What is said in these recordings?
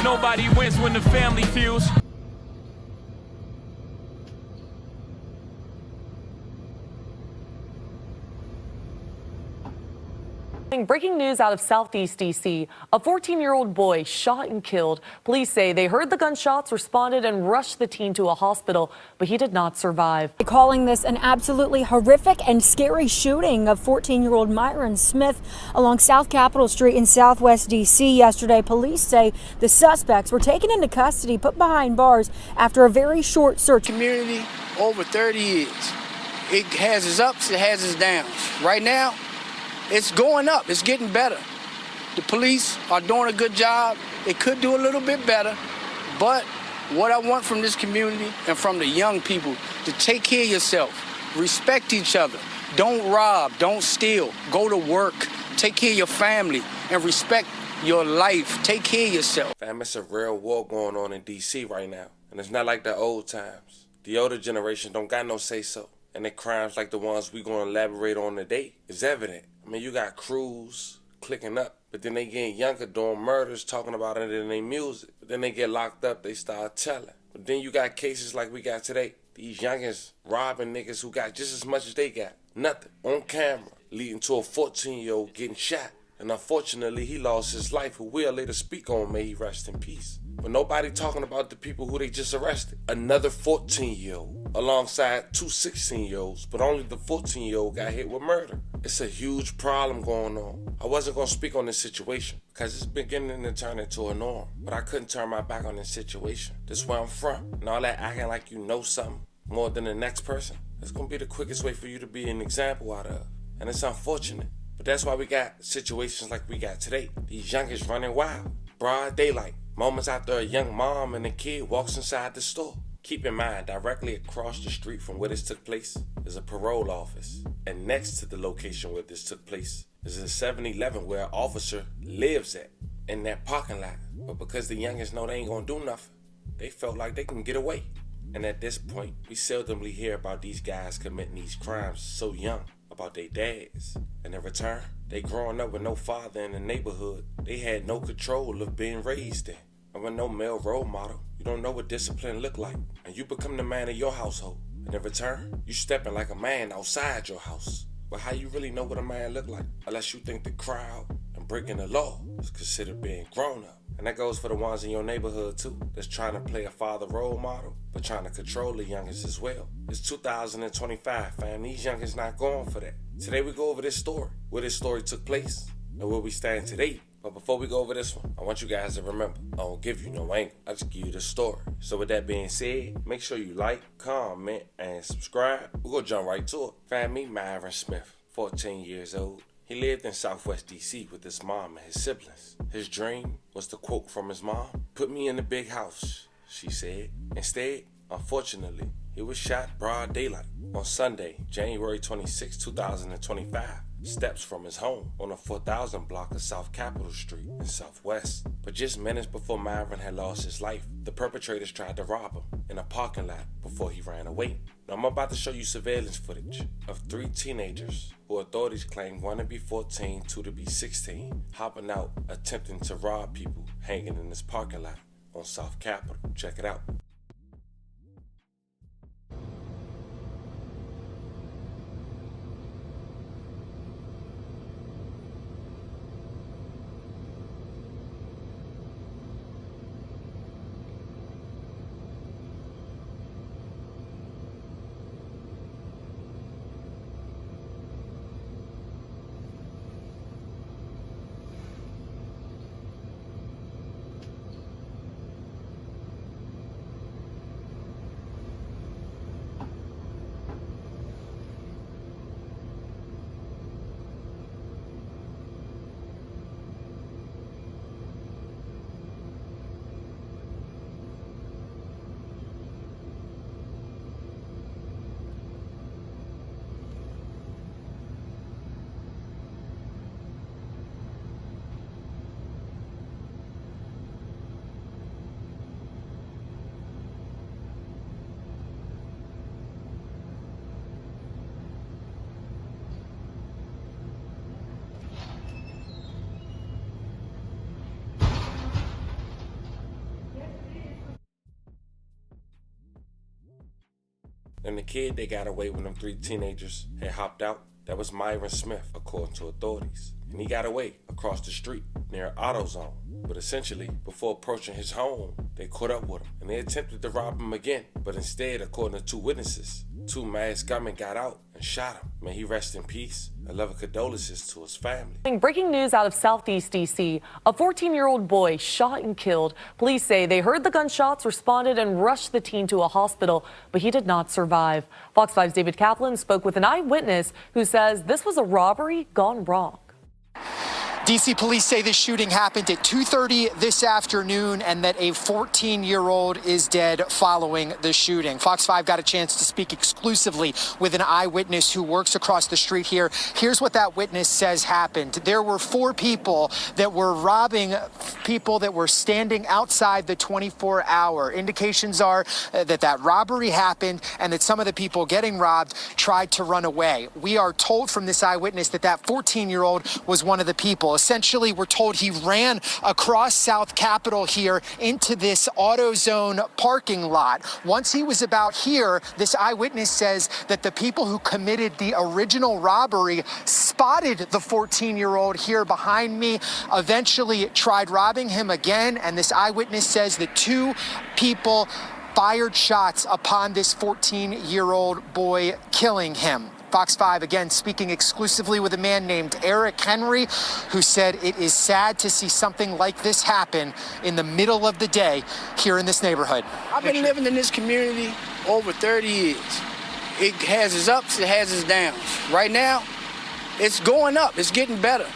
Nobody wins when the family feels. Breaking news out of Southeast D.C. A 14-year-old boy shot and killed. Police say they heard the gunshots, responded, and rushed the teen to a hospital, but he did not survive. Calling this an absolutely horrific and scary shooting of 14-year-old Myron Smith along South Capitol Street in Southwest D.C. yesterday. Police say the suspects were taken into custody, put behind bars after a very short search. Community over 30 years. It has its ups, it has its downs. Right now, it's going up. It's getting better. The police are doing a good job. It could do a little bit better, but what I want from this community and from the young people to take care of yourself, respect each other, don't rob, don't steal, go to work, take care of your family, and respect your life. Take care of yourself. Fam, it's a real war going on in D.C. right now, and it's not like the old times. The older generation don't got no say-so, and the crimes like the ones we gonna elaborate on today is evident. I mean, you got crews clicking up, but then they getting younger doing murders, talking about it in their music. But then they get locked up, they start telling. But then you got cases like we got today. These youngins robbing niggas who got just as much as they got. Nothing. On camera, leading to a 14-year-old getting shot. And unfortunately, he lost his life, who we'll later speak on, may he rest in peace. But nobody talking about the people who they just arrested. Another 14-year-old alongside two 16-year-olds, but only the 14-year-old got hit with murder. It's a huge problem going on. I wasn't going to speak on this situation because it's beginning to turn into a norm. But I couldn't turn my back on this situation. This is where I'm from. And all that acting like you know something more than the next person, that's going to be the quickest way for you to be an example out of. And it's unfortunate. But that's why we got situations like we got today. These youngins running wild. Broad daylight. Moments after a young mom and a kid walks inside the store. Keep in mind, directly across the street from where this took place is a parole office. And next to the location where this took place is a 7-Eleven where an officer lives at in that parking lot. But because the youngins know they ain't gonna do nothing, they felt like they can get away. And at this point, we seldomly hear about these guys committing these crimes so young about their dads. And in return, they growing up with no father in the neighborhood they had no control of being raised in. And with no male role model, you don't know what discipline look like. And you become the man of your household. And in return, you stepping like a man outside your house. But how you really know what a man look like? Unless you think the crowd and breaking the law is considered being grown up. And that goes for the ones in your neighborhood too, that's trying to play a father role model, but trying to control the youngest as well. It's 2025, fam. These youngins not going for that. Today we go over this story, where this story took place, and where we stand today. But before we go over this one, I want you guys to remember, I don't give you no angle, I just give you the story. So with that being said, make sure you like, comment, and subscribe. We're gonna jump right to it. Fam, meet Myron Smith, 14 years old. He lived in Southwest D.C. with his mom and his siblings. His dream was to quote from his mom, "Put me in the big house," she said. Instead, unfortunately, he was shot broad daylight on Sunday, January 26, 2025. Steps from his home on the 4000 block of South Capitol Street in Southwest. But just minutes before Myron had lost his life, the perpetrators tried to rob him in a parking lot before he ran away. Now I'm about to show you surveillance footage of 3 teenagers who authorities claim 1 to be 14, 2 to be 16, hopping out attempting to rob people hanging in this parking lot on South Capitol. Check it out. And the kid they got away when them 3 teenagers had hopped out, that was Myron Smith, according to authorities. And he got away across the street near AutoZone. But essentially, before approaching his home, they caught up with him and they attempted to rob him again. But instead, according to 2 witnesses, 2 masked gunmen got out and shot him. May he rest in peace. And love and condolences to his family. Breaking news out of Southeast D.C. A 14-year-old boy shot and killed. Police say they heard the gunshots, responded, and rushed the teen to a hospital, but he did not survive. Fox 5's David Kaplan spoke with an eyewitness who says this was a robbery gone wrong. D.C. police say this shooting happened at 2:30 this afternoon and that a 14-year-old is dead following the shooting. Fox 5 got a chance to speak exclusively with an eyewitness who works across the street here. Here's what that witness says happened. There were 4 people that were robbing people that were standing outside the 24-hour. Indications are that robbery happened and that some of the people getting robbed tried to run away. We are told from this eyewitness that 14-year-old was one of the people. Essentially, we're told he ran across South Capitol here into this AutoZone parking lot. Once he was about here, this eyewitness says that the people who committed the original robbery spotted the 14-year-old here behind me, eventually tried robbing him again, and this eyewitness says that 2 people fired shots upon this 14-year-old boy, killing him. Fox 5, again, speaking exclusively with a man named Eric Henry, who said it is sad to see something like this happen in the middle of the day here in this neighborhood. I've been living in this community over 30 years. It has its ups, it has its downs. Right now, it's going up, it's getting better.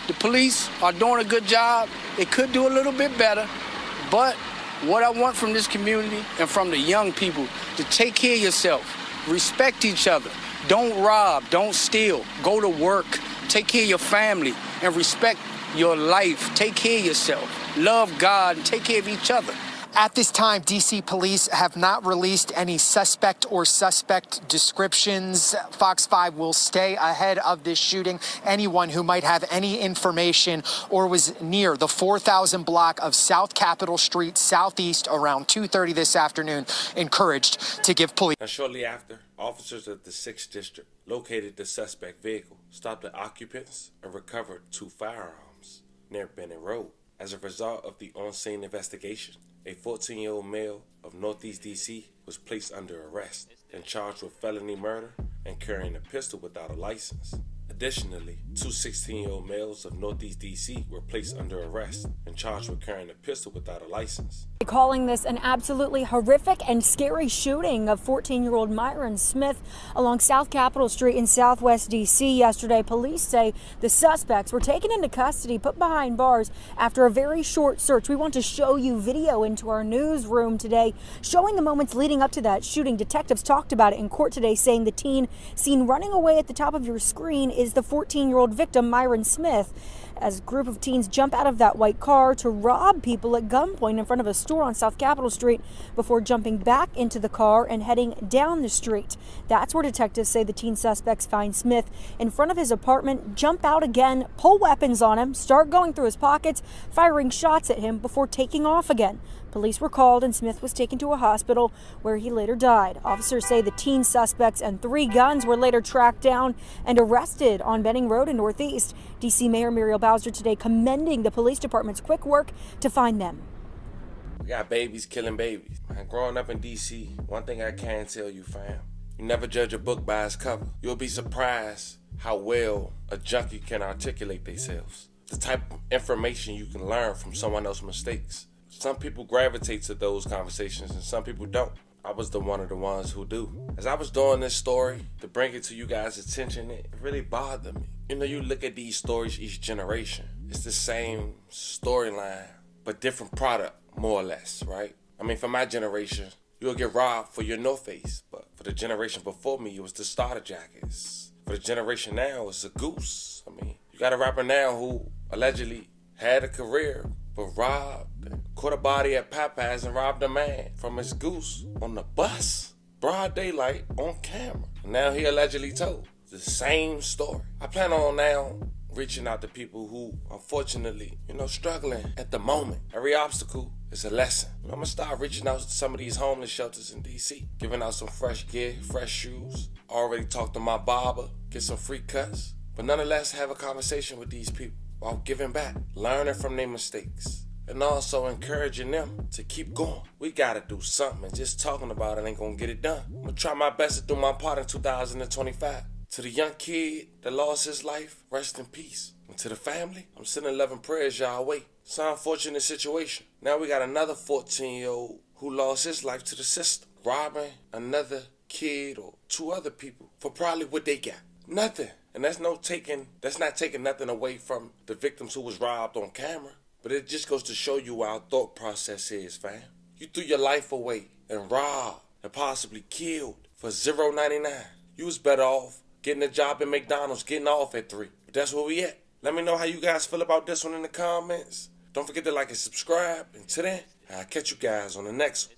The police are doing a good job. It could do a little bit better, but what I want from this community and from the young people, to take care of yourself, respect each other. Don't rob, don't steal, go to work, take care of your family and respect your life. Take care of yourself, love God, and take care of each other. At this time, D.C. police have not released any suspect or suspect descriptions. Fox 5 will stay ahead of this shooting. Anyone who might have any information or was near the 4000 block of South Capitol Street Southeast around 2:30 this afternoon, encouraged to give police. And shortly after, officers of the 6th District located the suspect vehicle, stopped the occupants, and recovered 2 firearms near Bennett Road. As a result of the on-scene investigation, a 14-year-old male of Northeast D.C. was placed under arrest and charged with felony murder and carrying a pistol without a license. Additionally, 2 16-year-old males of Northeast D.C. were placed under arrest and charged with carrying a pistol without a license. Calling this an absolutely horrific and scary shooting of 14-year-old Myron Smith along South Capitol Street in Southwest D.C. yesterday. Police say the suspects were taken into custody, put behind bars after a very short search. We want to show you video into our newsroom today showing the moments leading up to that shooting. Detectives talked about it in court today, saying the teen seen running away at the top of your screen is the 14-year-old victim, Myron Smith, as a group of teens jump out of that white car to rob people at gunpoint in front of a store on South Capitol Street before jumping back into the car and heading down the street. That's where detectives say the teen suspects find Smith in front of his apartment, jump out again, pull weapons on him, start going through his pockets, firing shots at him before taking off again. Police were called and Smith was taken to a hospital where he later died. Officers say the teen suspects and 3 guns were later tracked down and arrested on Benning Road in Northeast. D.C. Mayor Muriel Bowser today commending the police department's quick work to find them. We got babies killing babies. Man, growing up in D.C., one thing I can tell you, fam, you never judge a book by its cover. You'll be surprised how well a junkie can articulate themselves. The type of information you can learn from someone else's mistakes. Some people gravitate to those conversations and some people don't. I was one of the ones who do. As I was doing this story to bring it to you guys' attention, it really bothered me. You know, you look at these stories each generation. It's the same storyline, but different product, more or less, right? I mean, for my generation, you'll get robbed for your North Face, but for the generation before me, it was the starter jackets. For the generation now, it's a goose. I mean, you got a rapper now who allegedly had a career, but robbed, caught a body at Popeyes and robbed a man from his goose on the bus. Broad daylight on camera. And now he allegedly told the same story. I plan on now reaching out to people who, unfortunately, struggling at the moment. Every obstacle It's a lesson. I'm gonna start reaching out to some of these homeless shelters in DC, giving out some fresh gear, fresh shoes. Already talked to my barber, get some free cuts. But nonetheless, have a conversation with these people while giving back, learning from their mistakes, and also encouraging them to keep going. We gotta do something, and just talking about it ain't gonna get it done. I'm gonna try my best to do my part in 2025. To the young kid that lost his life, rest in peace. And to the family, I'm sending love and prayers y'all way. It's an unfortunate situation. Now we got another 14-year-old who lost his life to the system, robbing another kid or 2 other people for probably what they got. Nothing. And that's not taking nothing away from the victims who was robbed on camera. But it just goes to show you what our thought process is, fam. You threw your life away and robbed and possibly killed for $0.99. You was better off getting a job at McDonald's, getting off at 3. But that's where we at. Let me know how you guys feel about this one in the comments. Don't forget to like and subscribe. And till then, I'll catch you guys on the next one.